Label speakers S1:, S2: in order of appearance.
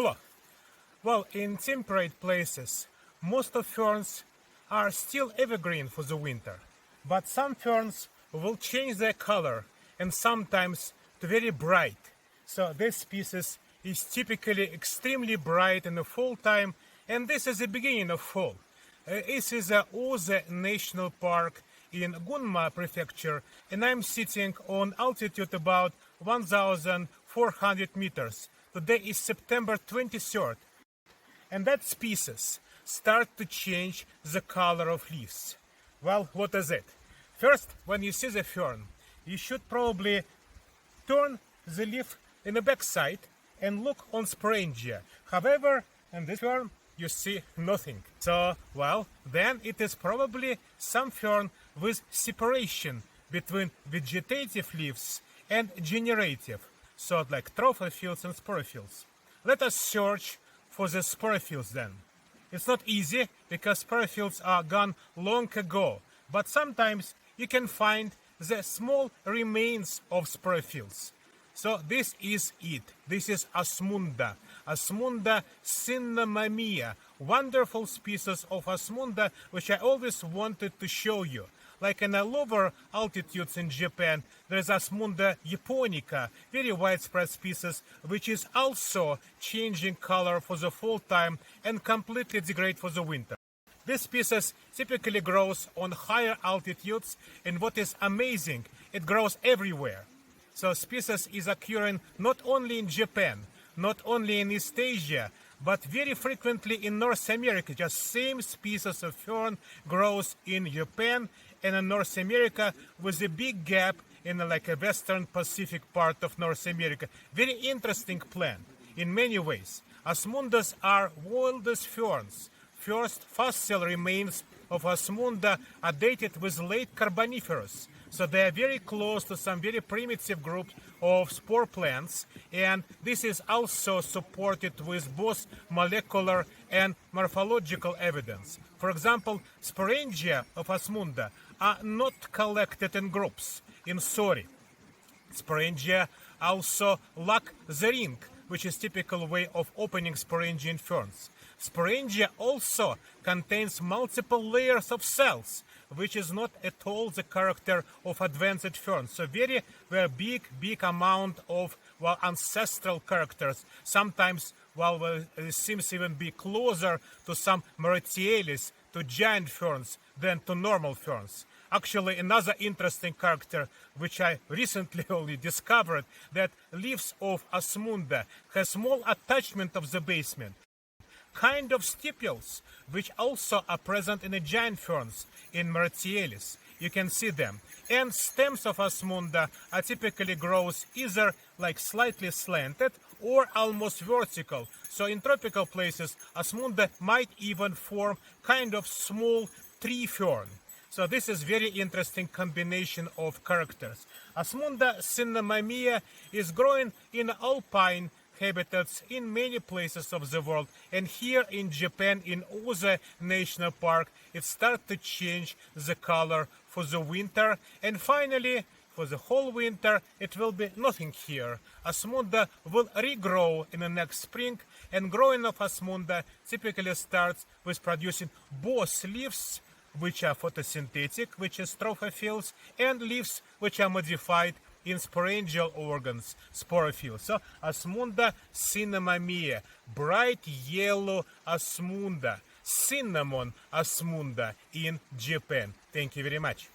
S1: Hello. Well, in temperate places, most of ferns are still evergreen for the winter, but some ferns will change their color and sometimes to very bright. So this species is typically extremely bright in the fall time, and this is the beginning of fall. This is the Oze National Park in Gunma Prefecture, and I'm sitting on altitude about 1,400 meters. Today is September 23rd, and that species start to change the color of leaves. Well, what is it? First, when you see the fern, you should probably turn the leaf in the back side and look on sporangia. However, in this fern, you see nothing. So, well, then it is probably some fern with separation between vegetative leaves and generative, so like trophophylls and sporophylls. Let us search for the sporophylls then. It's not easy because sporophylls are gone long ago, but sometimes you can find the small remains of sporophylls. So this is it. This is Osmunda. Osmunda cinnamomea. Wonderful species of Osmunda, which I always wanted to show you. Like in the lower altitudes in Japan, there is Osmunda japonica, very widespread species, which is also changing color for the fall time and completely degrade for the winter. This species typically grows on higher altitudes, and what is amazing, it grows everywhere. So species is occurring not only in Japan, not only in East Asia, but very frequently in North America. Just same species of fern grows in Japan and in North America, with a big gap in like a western Pacific part of North America. Very interesting plant in many ways. Osmundas are wildest ferns. First fossil remains of Osmunda are dated with late Carboniferous. So they are very close to some very primitive groups of spore plants, and this is also supported with both molecular and morphological evidence. For example, sporangia of Osmunda are not collected in groups, in sori. Sporangia also lack the ring, which is typical way of opening sporangia in ferns. Sporangia also contains multiple layers of cells, which is not at all the character of advanced ferns. So very big amount of ancestral characters. Sometimes it seems even be closer to some Moratialis, to giant ferns, than to normal ferns. Actually, another interesting character, which I recently only discovered, that leaves of Osmunda has small attachment of the basement, kind of stipules, which also are present in the giant ferns in Moratialis. You can see them. And stems of Osmunda are typically grows either like slightly slanted or almost vertical. So in tropical places, Osmunda might even form kind of small tree fern. So this is very interesting combination of characters. Osmunda cinnamomea is growing in alpine habitats in many places of the world, and here in Japan, in Oze National Park, it starts to change the color for the winter, and finally, for the whole winter, it will be nothing here. Osmunda will regrow in the next spring, and growing of Osmunda typically starts with producing both leaves, which are photosynthetic, which is trophophylls, and leaves which are modified in sporangial organs, sporophylls. So Osmunda cinnamomea, bright yellow Osmunda, cinnamon Osmunda in Japan. Thank you very much.